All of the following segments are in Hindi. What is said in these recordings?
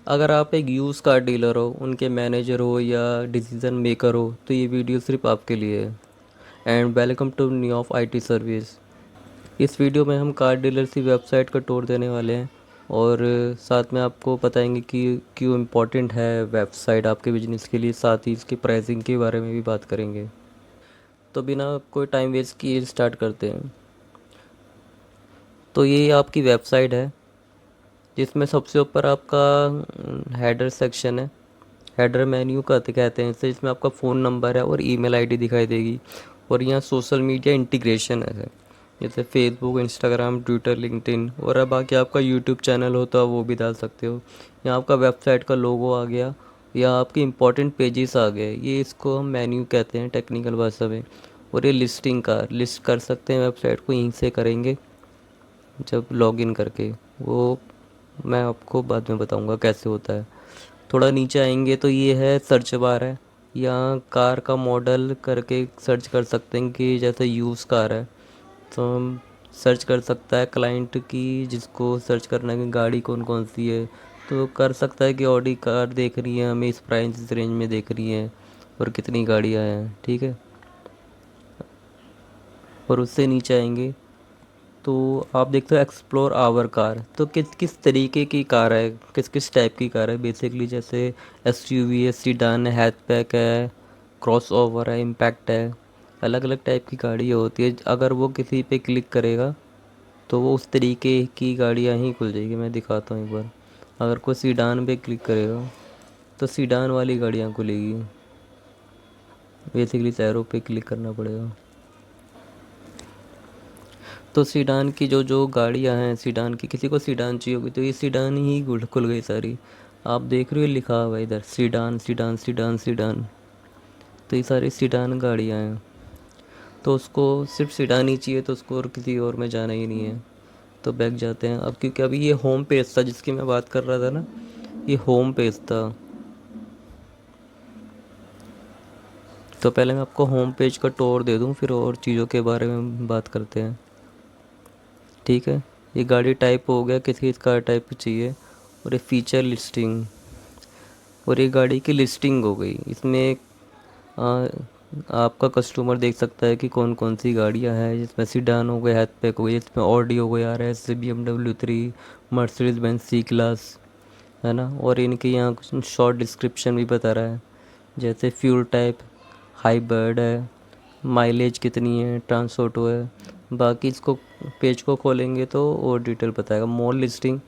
अगर आप एक यूज़ कार डीलर हो, उनके मैनेजर हो या डिसीजन मेकर हो, तो ये वीडियो सिर्फ आपके लिए है। And welcome to new of IT service. इस वीडियो में हम कार डीलर की वेबसाइट का टूर देने वाले हैं और साथ में आपको बताएंगे कि क्यों इम्पोर्टेंट है वेबसाइट आपके बिजनेस के लिए। साथ ही इसकी प्राइसिंग के बारे में भी बात करेंगे। तो बिना कोई टाइम वेस्ट किए स्टार्ट करते हैं। तो ये आपकी वेबसाइट है, जिसमें सबसे ऊपर आपका हेडर सेक्शन है। हेडर मेन्यू कहते हैं इसे, जिसमें आपका फ़ोन नंबर है और ईमेल आईडी दिखाई देगी। और यहाँ सोशल मीडिया इंटीग्रेशन है, जैसे फेसबुक, इंस्टाग्राम, ट्विटर, लिंक्डइन। और अब आके आपका यूट्यूब चैनल हो तो आप वो भी डाल सकते हो। यहाँ आपका वेबसाइट का लोगो आ गया, या आपके इंपॉर्टेंट पेजेस आ गए। ये इसको हम मेन्यू कहते हैं टेक्निकल भाषा में। और ये लिस्टिंग का लिस्ट कर सकते हैं, वेबसाइट को यहीं से करेंगे जब लॉगिन करके। वो मैं आपको बाद में बताऊंगा कैसे होता है। थोड़ा नीचे आएंगे तो ये है सर्च बार है। यहाँ कार का मॉडल करके सर्च कर सकते हैं, कि जैसे यूज़ कार है तो हम सर्च कर सकता है क्लाइंट की, जिसको सर्च करना है कि गाड़ी कौन कौन सी है, तो कर सकता है कि ऑडी कार देख रही है हमें, इस प्राइस रेंज में देख रही है और कितनी गाड़ियाँ हैं, ठीक है। और उससे नीचे आएंगे तो आप देखते हो एक्सप्लोर आवर कार। तो किस किस तरीके की कार है, किस किस टाइप की कार है बेसिकली। जैसे एसयूवी है, सीडान है, हैचबैक है, क्रॉस ओवर है, इम्पैक्ट है। अलग अलग टाइप की गाड़ी होती है। अगर वो किसी पे क्लिक करेगा तो वो उस तरीके की गाड़ियाँ ही खुल जाएगी। मैं दिखाता हूँ एक बार। अगर कोई सीडान पे क्लिक करेगा तो सीडान वाली गाड़ियाँ खुलेगी। बेसिकली शहरों पे क्लिक करना पड़ेगा। तो सीडान की जो जो गाड़ियाँ हैं, सीडान की, किसी को सीडान चाहिए होगी तो ये सीडान ही खुल गई सारी। आप देख रहे हो लिखा हुआ है इधर सीडान सीडान सीडान सीडान। तो ये सारी सीडान गाड़ियाँ हैं। तो उसको सिर्फ सीडान ही चाहिए तो उसको और किसी और में जाना ही नहीं है। तो बैक जाते हैं अब, क्योंकि अभी ये होम पेज था जिसकी मैं बात कर रहा था ना, ये होम पेज था। तो पहले मैं आपको होम पेज का टूर दे दूं, फिर और चीज़ों के बारे में बात करते हैं, ठीक है। ये गाड़ी टाइप हो गया, किसी कार टाइप चाहिए। और ये फीचर लिस्टिंग, और ये गाड़ी की लिस्टिंग हो गई। इसमें आ, आपका कस्टमर देख सकता है कि कौन कौन सी गाड़ियां हैं, जिसमें सीडान हो गया, हैचबैक हो गई, इसमें ऑडी हो गया, R S, BMW 3, Mercedes Benz C class, है ना। और इनके यहाँ कुछ शॉर्ट डिस्क्रिप्शन भी बता रहा है, जैसे फ्यूल टाइप, हाइब्रिड है, माइलेज कितनी है, ट्रांसपोर्टो है। बाकी इसको पेज को खोलेंगे तो और डिटेल बताएगा। मोर लिस्टिंग,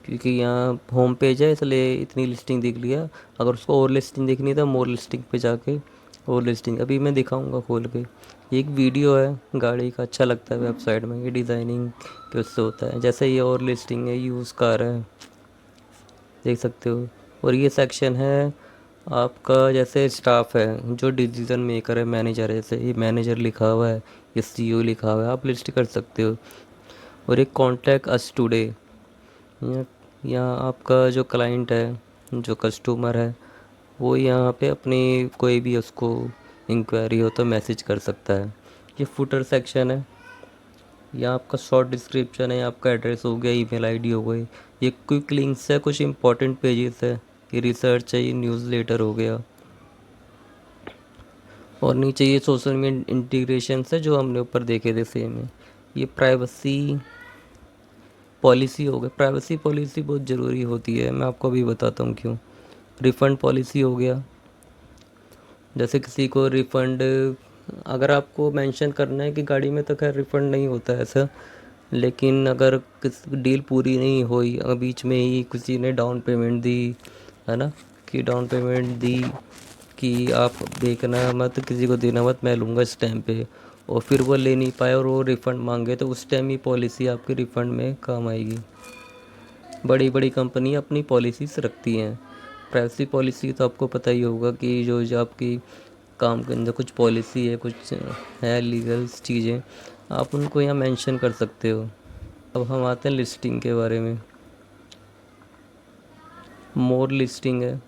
क्योंकि यहाँ होम पेज है इसलिए इतनी लिस्टिंग दिख लिया। अगर उसको और लिस्टिंग देखनी है तो मोर लिस्टिंग पे जाके और लिस्टिंग अभी मैं दिखाऊंगा खोल के। ये एक वीडियो है गाड़ी का, अच्छा लगता है वेबसाइट में, ये डिज़ाइनिंग के उससे होता है। जैसे ये और लिस्टिंग है, यूज़ कार है, देख सकते हो। और ये सेक्शन है आपका, जैसे स्टाफ है जो डिसीजन मेकर है, मैनेजर है, जैसे ये मैनेजर लिखा हुआ है, ये CEO लिखा हुआ है, आप लिस्ट कर सकते हो। और एक कॉन्टैक्ट अस टुडे, यहाँ आपका जो क्लाइंट है, जो कस्टमर है, वो यहाँ पे अपनी कोई भी उसको इंक्वायरी हो तो मैसेज कर सकता है। ये फुटर सेक्शन है, यहाँ आपका शॉर्ट डिस्क्रिप्शन है, आपका एड्रेस हो गया, ईमेल आईडी हो गई। ये क्विक लिंक्स है, कुछ इंपॉर्टेंट पेजेस है, ये रिसर्च है, ये न्यूज़ लेटर हो गया। और नीचे ये सोशल मीडिया इंटीग्रेशन है जो हमने ऊपर देखे थे सेम है। ये प्राइवेसी पॉलिसी हो गया। प्राइवेसी पॉलिसी बहुत ज़रूरी होती है, मैं आपको अभी बताता हूँ क्यों। रिफ़ंड पॉलिसी हो गया, जैसे किसी को रिफ़ंड, अगर आपको मेंशन करना है कि गाड़ी में तो खैर रिफ़ंड नहीं होता है ऐसा, लेकिन अगर किस डील पूरी नहीं हुई, बीच में ही किसी ने डाउन पेमेंट दी, है ना, कि डाउन पेमेंट दी कि आप देखना मत, किसी को देना मत, मैं लूँगा इस टाइम पे, और फिर वो ले नहीं पाए और वो रिफ़ंड मांगे, तो उस टाइम ही पॉलिसी आपकी रिफ़ंड में काम आएगी। बड़ी बड़ी कंपनी अपनी पॉलिसीज रखती हैं। प्राइवेसी पॉलिसी तो आपको पता ही होगा कि जो जो आपकी काम के अंदर कुछ पॉलिसी है, कुछ है लीगल चीज़ें, आप उनको यहाँ मेंशन कर सकते हो। अब हम आते हैं लिस्टिंग के बारे में। मोर लिस्टिंग है,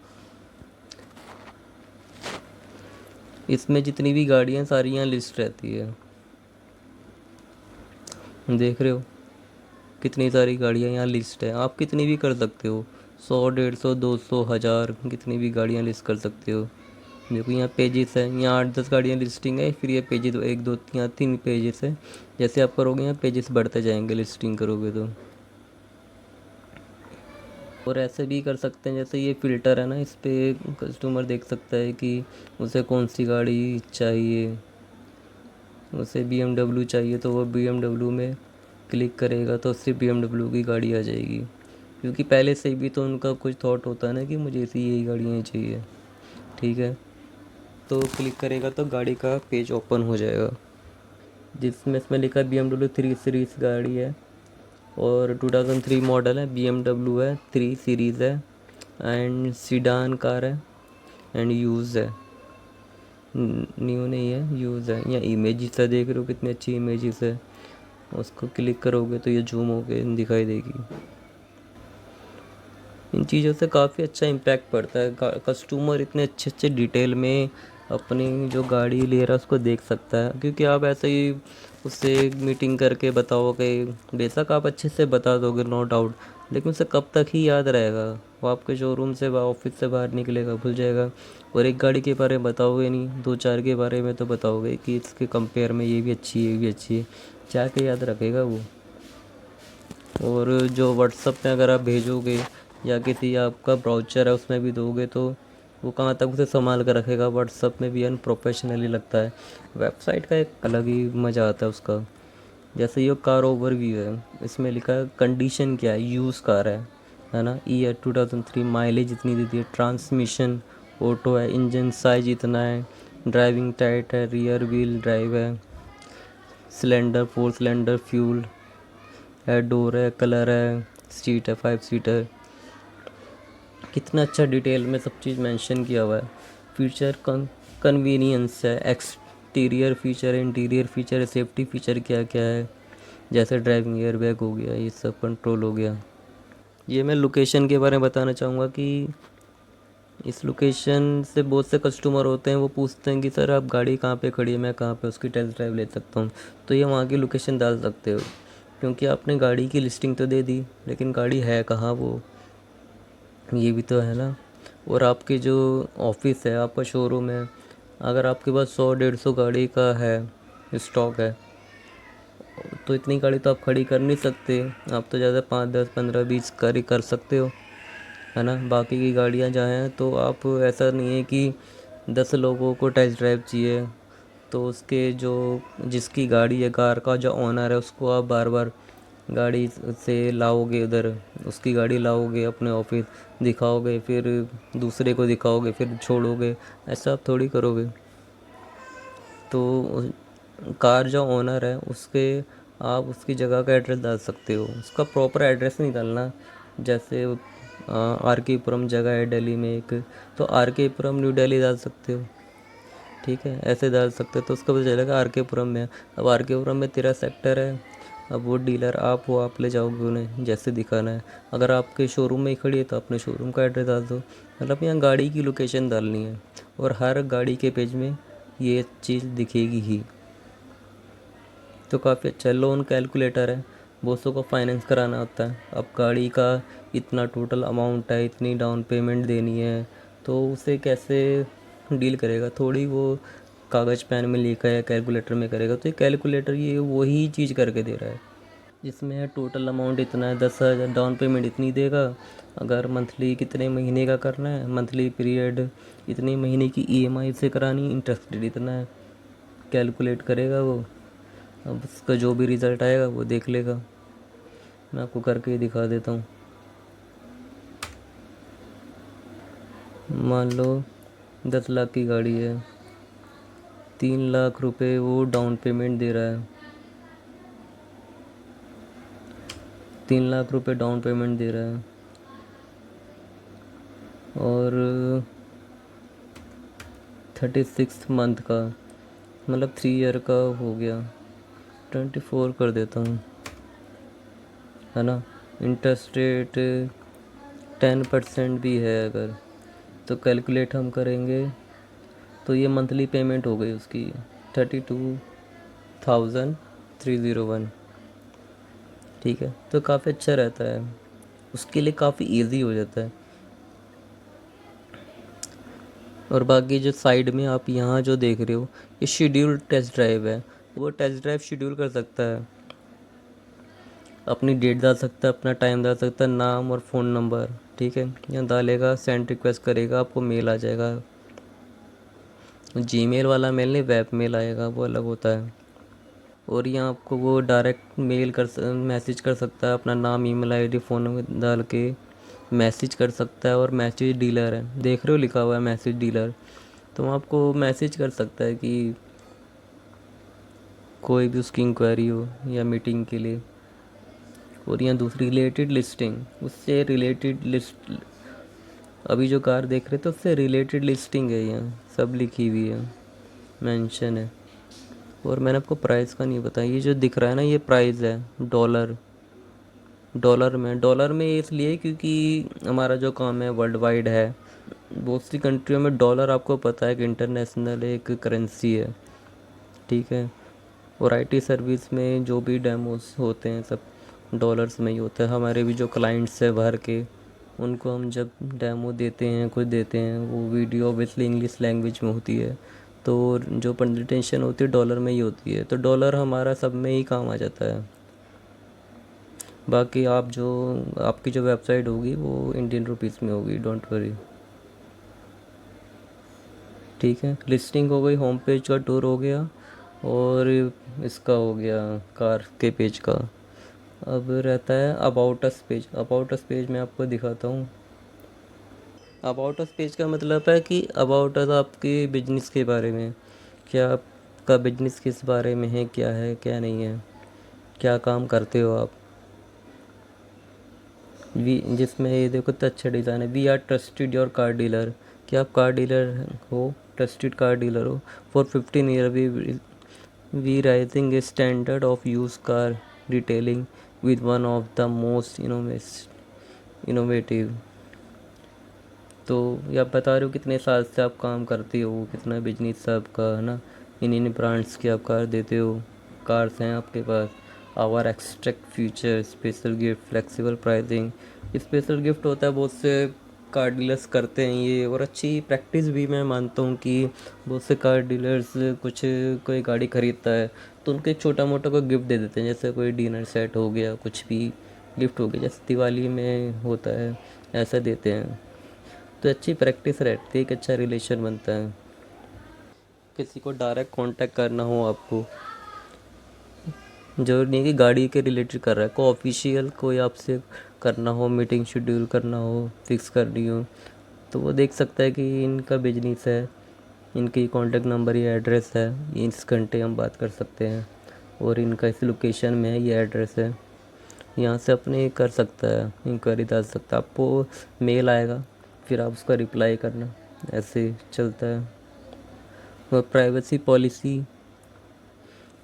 इसमें जितनी भी गाड़ियाँ सारी यहाँ लिस्ट रहती है। देख रहे हो कितनी सारी गाड़ियाँ यहाँ लिस्ट है, आप कितनी भी कर सकते हो। 100, 150, 200, 1000 कितनी भी गाड़ियाँ लिस्ट कर सकते हो। देखो यहाँ पेजेस है, यहाँ 8-10 गाड़ियाँ लिस्टिंग है, फिर ये पेजेस 1 2 यहाँ 3 पेजेस है। जैसे आप करोगे यहाँ पेजेस बढ़ते जाएंगे लिस्टिंग करोगे तो। और ऐसे भी कर सकते हैं, जैसे ये फ़िल्टर है ना, इस पे कस्टमर देख सकता है कि उसे कौन सी गाड़ी चाहिए। उसे BMW चाहिए तो वो BMW में क्लिक करेगा तो सिर्फ BMW की गाड़ी आ जाएगी, क्योंकि पहले से भी तो उनका कुछ थॉट होता है ना कि मुझे इसी यही गाड़ियाँ ही चाहिए। ठीक है, तो क्लिक करेगा तो गाड़ी का पेज ओपन हो जाएगा, जिसमें इसमें लिखा है BMW 3 सीरीज़ गाड़ी है, और 2003 मॉडल है, BMW है, 3 सीरीज़ है, एंड सीडान कार है, एंड यूज़ है, न्यू नहीं है, यूज़ है। या इमेजेस है, देख रहे हो कितनी अच्छी इमेजेस है। उसको क्लिक करोगे तो ये जूम होके दिखाई देगी। इन चीज़ों से काफ़ी अच्छा इम्पैक्ट पड़ता है। कस्टमर इतने अच्छे अच्छे डिटेल में अपनी जो गाड़ी ले रहा है उसको देख सकता है, क्योंकि आप ऐसे ही उससे मीटिंग करके बताओगे, बेशक आप अच्छे से बता दोगे नो डाउट, लेकिन उसे कब तक ही याद रहेगा। वो आपके शोरूम से ऑफिस से बाहर निकलेगा भूल जाएगा। और एक गाड़ी के बारे में बताओगे नहीं, दो चार के बारे में तो बताओगे कि इसके कंपेयर में ये भी अच्छी है, ये भी अच्छी है, क्या के याद रखेगा वो। और जो व्हाट्सअप में अगर आप भेजोगे या किसी आपका ब्राउचर है उसमें भी दोगे तो वो कहाँ तक उसे संभाल कर रखेगा। व्हाट्सअप में भी अनप्रोफेशनली लगता है। वेबसाइट का एक अलग ही मज़ा आता है उसका। जैसे ये कार ओवरव्यू है, इसमें लिखा है कंडीशन क्या है, यूज़ कार है ना, ईयर 2003, माइलेज इतनी देती है, ट्रांसमिशन ऑटो है, इंजन साइज इतना है, ड्राइविंग टाइट है, रियर व्हील ड्राइव है, सिलेंडर 4 सिलेंडर फ्यूल है, डोर है, कलर है, सीट है 5 सीटर। कितना अच्छा डिटेल में सब चीज़ मेंशन किया हुआ है। फीचर कन्वीनियंस है, एक्सटीरियर फीचर है, इंटीरियर फीचर है, सेफ्टी फीचर क्या क्या है, जैसे ड्राइविंग एयर बैग हो गया, ये सब कंट्रोल हो गया। ये मैं लोकेशन के बारे में बताना चाहूँगा कि इस लोकेशन से बहुत से कस्टमर होते हैं, वो पूछते हैं कि सर आप गाड़ी कहाँ पे खड़ी है, मैं कहाँ पे उसकी टेस्ट ड्राइव ले सकता हूँ। तो ये वहाँ की लोकेशन डाल सकते हो, क्योंकि आपने गाड़ी की लिस्टिंग तो दे दी, लेकिन गाड़ी है कहाँ वो, ये भी तो है ना। और आपकी जो ऑफिस है, आपका शोरूम है, अगर आपके पास 100-150 गाड़ी का है स्टॉक है, तो इतनी गाड़ी तो आप खड़ी कर नहीं सकते। आप तो ज़्यादा 5 10 15 20 गाड़ी कर सकते हो, है ना। बाकी की गाड़ियाँ जहाँ हैं तो आप, ऐसा नहीं है कि 10 लोगों को टेस्ट ड्राइव चाहिए तो उसके जो जिसकी गाड़ी है, कार का जो ओनर है, उसको आप बार बार गाड़ी से लाओगे उधर, उसकी गाड़ी लाओगे अपने ऑफिस, दिखाओगे, फिर दूसरे को दिखाओगे, फिर छोड़ोगे, ऐसा आप थोड़ी करोगे। तो कार जो ओनर है उसके, आप उसकी जगह का एड्रेस डाल सकते हो, उसका प्रॉपर एड्रेस नहीं डालना। जैसे आर के पुरम जगह है दिल्ली में एक, तो आर के पुरम न्यू दिल्ली डाल सकते हो। ठीक है, ऐसे डाल सकते हो तो उसका पता चलेगा आर के पुरम में। अब आर के पुरम में तेरा सेक्टर है, अब वो डीलर आप हो, आप ले जाओगे उन्हें जैसे दिखाना है। अगर आपके शोरूम में ही खड़ी है तो अपने शोरूम का एड्रेस डाल दो। मतलब यहाँ गाड़ी की लोकेशन डालनी है, और हर गाड़ी के पेज में ये चीज़ दिखेगी ही। तो काफ़ी अच्छा लोन कैलकुलेटर है, बहुत को फाइनेंस कराना होता है। अब गाड़ी का इतना टोटल अमाउंट है, इतनी डाउन पेमेंट देनी है, तो उसे कैसे डील करेगा। थोड़ी वो कागज़ पेन में लिखा है कैलकुलेटर में करेगा, तो ये कैलकुलेटर ये वही चीज़ करके दे रहा है, जिसमें है टोटल अमाउंट इतना है, 10,000 डाउन पेमेंट इतनी देगा। अगर मंथली कितने महीने का करना है, मंथली पीरियड इतने महीने की ईएमआई से करानी, इंटरेस्ट रेट इतना है, कैलकुलेट करेगा वो। अब उसका जो भी रिज़ल्ट आएगा वो देख लेगा। मैं आपको करके ही दिखा देता हूँ। मान लो 10 लाख की गाड़ी है, 3 लाख रुपए वो डाउन पेमेंट दे रहा है, 3 लाख रुपए डाउन पेमेंट दे रहा है, और 36 मंथ का, मतलब 3 ईयर का हो गया, 24 कर देता हूँ, है ना। इंटरेस्ट रेट 10% भी है अगर, तो कैलकुलेट हम करेंगे तो ये मंथली पेमेंट हो गई उसकी 32,301। ठीक है, तो काफ़ी अच्छा रहता है। उसके लिए काफ़ी इजी हो जाता है। और बाकी जो साइड में आप यहाँ जो देख रहे हो, ये शेड्यूल टेस्ट ड्राइव है। वो टेस्ट ड्राइव शेड्यूल कर सकता है, अपनी डेट डाल सकता है, अपना टाइम डाल सकता है, नाम और फ़ोन नंबर। ठीक है, यहाँ डालेगा, सेंड रिक्वेस्ट करेगा, आपको मेल आ जाएगा। जीमेल वाला मेल नहीं, वेब मेल आएगा, वो अलग होता है। और यहाँ आपको वो डायरेक्ट मैसेज कर सकता है, अपना नाम, ईमेल आईडी, फ़ोन नंबर डाल के मैसेज कर सकता है। और मैसेज डीलर है, देख रहे हो लिखा हुआ है मैसेज डीलर, तो वो आपको मैसेज कर सकता है कि कोई भी उसकी इंक्वायरी हो या मीटिंग के लिए। और यहाँ दूसरी रिलेटेड लिस्टिंग, उससे रिलेटेड लिस्ट, अभी जो कार देख रहे थे उससे रिलेटेड लिस्टिंग है, यहाँ सब लिखी हुई है, मेंशन है। और मैंने आपको प्राइस का नहीं बताया, ये जो दिख रहा है ना, ये प्राइस है डॉलर। डॉलर में इसलिए क्योंकि हमारा जो काम है वर्ल्ड वाइड है, बहुत सी कंट्रियों में डॉलर आपको पता है कि इंटरनेशनल एक करेंसी है। ठीक है, और आईटी सर्विस में जो भी डेमोस होते हैं सब डॉलर्स में ही होता है। हमारे भी जो क्लाइंट्स हैं बाहर के, उनको हम जब डेमो देते हैं, कुछ देते हैं, वो वीडियो ऑब्वियसली इंग्लिश लैंग्वेज में होती है, तो जो प्रेजेंटेशन होती है डॉलर में ही होती है, तो डॉलर हमारा सब में ही काम आ जाता है। बाकी आपकी जो वेबसाइट होगी वो इंडियन रुपीस में होगी, डोंट वरी। ठीक है, लिस्टिंग हो गई, होम पेज का टूर हो गया, और इसका हो गया कार के पेज का। अब रहता है about us page. About us page मैं आपको दिखाता हूँ। अबाउट अस पेज का मतलब है कि अबाउट अस आपके बिजनेस के बारे में, क्या आपका बिजनेस किस बारे में है, क्या है क्या नहीं है, क्या काम करते हो आप। वी जिसमें ये देखो तो अच्छा डिज़ाइन है, we are trusted your car dealer. क्या आप कार डीलर हो, ट्रस्टेड कार डीलर हो। फॉर 15 year we rising a standard of use car retailing with one of the most innovative. तो ये आप बता रहे हो कितने साल से आप काम करते हो, कितना बिजनेस है आपका, है ना। इन ब्रांड्स की आप कार देते हो, कार्स हैं आपके पास। Our extract future special gift flexible pricing. Special gift होता है, बहुत से कार डीलर्स करते हैं ये, और अच्छी प्रैक्टिस भी मैं मानता हूँ कि बहुत से कार डीलर्स कोई गाड़ी ख़रीदता है तो उनके छोटा मोटा कोई गिफ्ट दे देते हैं, जैसे कोई डिनर सेट हो गया, कुछ भी गिफ्ट हो गया, जैसे दिवाली में होता है, ऐसा देते हैं। तो अच्छी प्रैक्टिस रहती है, एक अच्छा रिलेशन बनता है। किसी को डायरेक्ट कांटेक्ट करना हो आपको, जरूरी नहीं कि गाड़ी के रिलेटेड कर रहा है, को ऑफिशियल कोई आपसे करना हो, मीटिंग शेड्यूल करना हो, फिक्स करनी हो, तो वो देख सकता है कि इनका बिजनेस है, इनकी कॉन्टेक्ट नंबर या एड्रेस है, इस घंटे हम बात कर सकते हैं, और इनका इस लोकेशन में है, ये एड्रेस है। यहाँ से अपने कर सकता है, इंक्वायरी डाल सकता है, आपको मेल आएगा, फिर आप उसका रिप्लाई करना, ऐसे चलता है। और प्राइवेसी पॉलिसी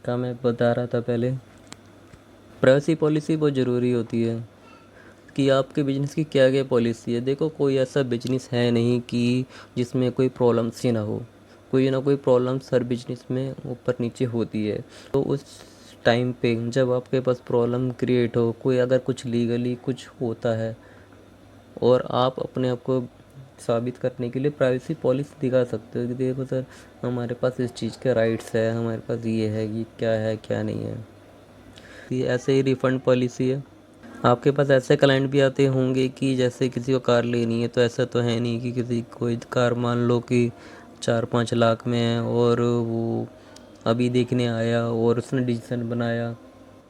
का मैं बता रहा था पहले, प्राइवेसी पॉलिसी बहुत ज़रूरी होती है कि आपके बिजनेस की क्या क्या पॉलिसी है। देखो, कोई ऐसा बिजनेस है नहीं कि जिसमें कोई प्रॉब्लम्स ही ना हो, कोई ना कोई प्रॉब्लम्स हर बिजनेस में ऊपर नीचे होती है। तो उस टाइम पे जब आपके पास प्रॉब्लम क्रिएट हो, कोई अगर कुछ लीगली कुछ होता है, और आप अपने आप को साबित करने के लिए प्राइवेसी पॉलिसी दिखा सकते हो कि देखो सर, हमारे पास इस चीज़ के राइट्स है, हमारे पास ये है, ये क्या है क्या नहीं है। ये ऐसे ही रिफ़ंड पॉलिसी है। आपके पास ऐसे क्लाइंट भी आते होंगे कि जैसे किसी को कार लेनी है, तो ऐसा तो है नहीं कि किसी कोई कार मान लो कि 4-5 लाख में है, और वो अभी देखने आया और उसने डिसीजन बनाया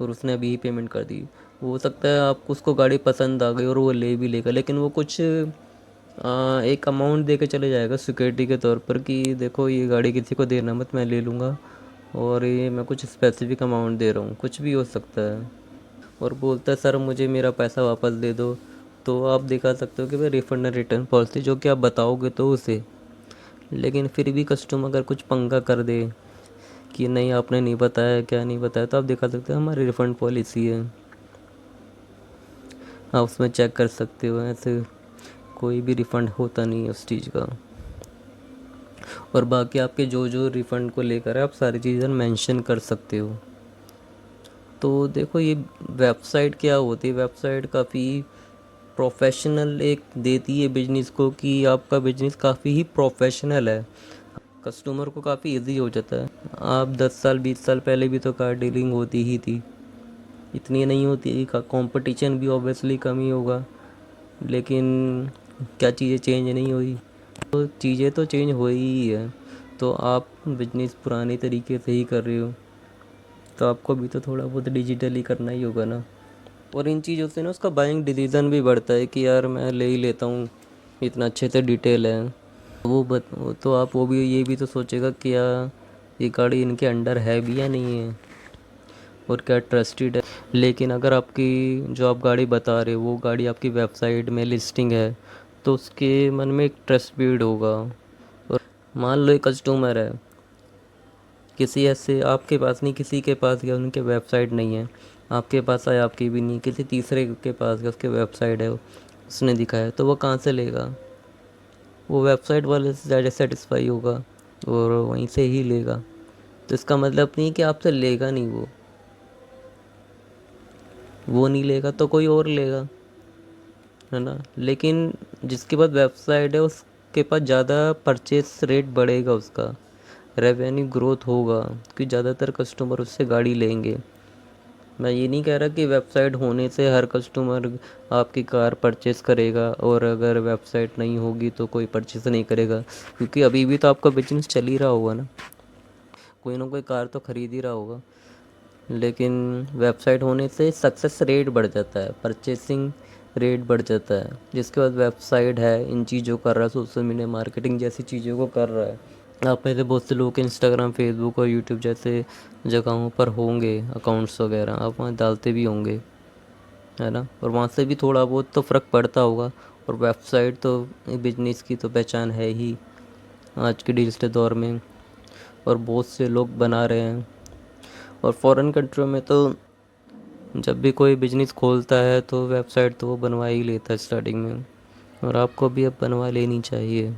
और उसने अभी ही पेमेंट कर दी। हो सकता है आपको उसको गाड़ी पसंद आ गई और वो ले भी लेगा, लेकिन वो कुछ एक अमाउंट दे के चले जाएगा सिक्योरिटी के तौर पर कि देखो ये गाड़ी किसी को देना मत, मैं ले लूँगा, और ये मैं कुछ स्पेसिफिक अमाउंट दे रहा हूँ, कुछ भी हो सकता है। और बोलता है सर मुझे मेरा पैसा वापस दे दो, तो आप दिखा सकते हो कि भाई रिफ़ंड एंड रिटर्न पॉलिसी, जो कि आप बताओगे तो उसे। लेकिन फिर भी कस्टमर अगर कुछ पंगा कर दे कि नहीं आपने नहीं बताया, क्या नहीं बताया, तो आप दिखा सकते हो हमारी रिफ़ंड पॉलिसी है, आप उसमें चेक कर सकते हो। ऐसे कोई भी रिफ़ंड होता नहीं है उस चीज़ का। और बाकी आपके जो जो रिफ़ंड को लेकर है, आप सारी चीज़ें मेंशन कर सकते हो। तो देखो, ये वेबसाइट क्या होती है, वेबसाइट काफ़ी प्रोफेशनल एक देती है बिजनेस को कि आपका बिजनेस काफ़ी ही प्रोफेशनल है। कस्टमर को काफ़ी इजी हो जाता है। आप 10 साल 20 साल पहले भी तो कार डीलिंग होती ही थी, इतनी नहीं होती। कंपटीशन भी ऑब्वियसली कम ही होगा, लेकिन क्या चीज़ें चेंज नहीं हुई? तो चीज़ें तो चेंज हो ही है। तो आप बिजनेस पुराने तरीके से ही कर रहे हो, तो आपको भी तो थोड़ा बहुत डिजिटली करना ही होगा ना। और इन चीज़ों से ना उसका बाइंग डिसीज़न भी बढ़ता है कि यार मैं ले ही लेता हूँ, इतना अच्छे से डिटेल है। वो तो आप वो भी ये भी तो सोचेगा कि क्या ये गाड़ी इनके अंडर है भी या नहीं है, और क्या ट्रस्टेड है। लेकिन अगर आपकी जो आप गाड़ी बता रहे हो वो गाड़ी आपकी वेबसाइट में लिस्टिंग है, तो उसके मन में एक ट्रस्ट बिल्ड होगा। और मान लो एक कस्टमर है, किसी ऐसे आपके पास नहीं, किसी के पास गया, उनके वेबसाइट नहीं है, आपके पास आया, आपकी भी नहीं, किसी तीसरे के पास गया, उसके वेबसाइट है, उसने दिखाया, तो वो कहाँ से लेगा? वो वेबसाइट वाले से ज़्यादा सेटिस्फाई होगा और वहीं से ही लेगा। तो इसका मतलब नहीं कि आपसे लेगा नहीं, वो नहीं लेगा तो कोई और लेगा, है ना। लेकिन जिसके पास वेबसाइट है उसके पास ज़्यादा परचेस रेट बढ़ेगा, उसका रेवेन्यू ग्रोथ होगा, क्योंकि ज़्यादातर कस्टमर उससे गाड़ी लेंगे। मैं ये नहीं कह रहा कि वेबसाइट होने से हर कस्टमर आपकी कार परचेस करेगा, और अगर वेबसाइट नहीं होगी तो कोई परचेस नहीं करेगा, क्योंकि अभी भी तो आपका बिजनेस चल ही रहा होगा ना, कोई ना कोई कार तो खरीद ही रहा होगा। लेकिन वेबसाइट होने से सक्सेस रेट बढ़ जाता है, परचेसिंग रेट बढ़ जाता है। जिसके बाद वेबसाइट है, इन चीज़ों कर रहा है, सोशल मीडिया मार्केटिंग जैसी चीज़ों को कर रहा है। आप में से बहुत से लोग इंस्टाग्राम, फेसबुक और यूट्यूब जैसे जगहों पर होंगे अकाउंट्स वगैरह, आप वहाँ डालते भी होंगे, है ना। और वहाँ से भी थोड़ा बहुत तो फ़र्क पड़ता होगा। और वेबसाइट तो बिजनेस की तो पहचान है ही आज के डिजिटल दौर में, और बहुत से लोग बना रहे हैं। और फॉरेन कंट्रियों में तो जब भी कोई बिजनेस खोलता है तो वेबसाइट तो वो बनवा ही लेता है स्टार्टिंग में, और आपको भी अब बनवा लेनी चाहिए।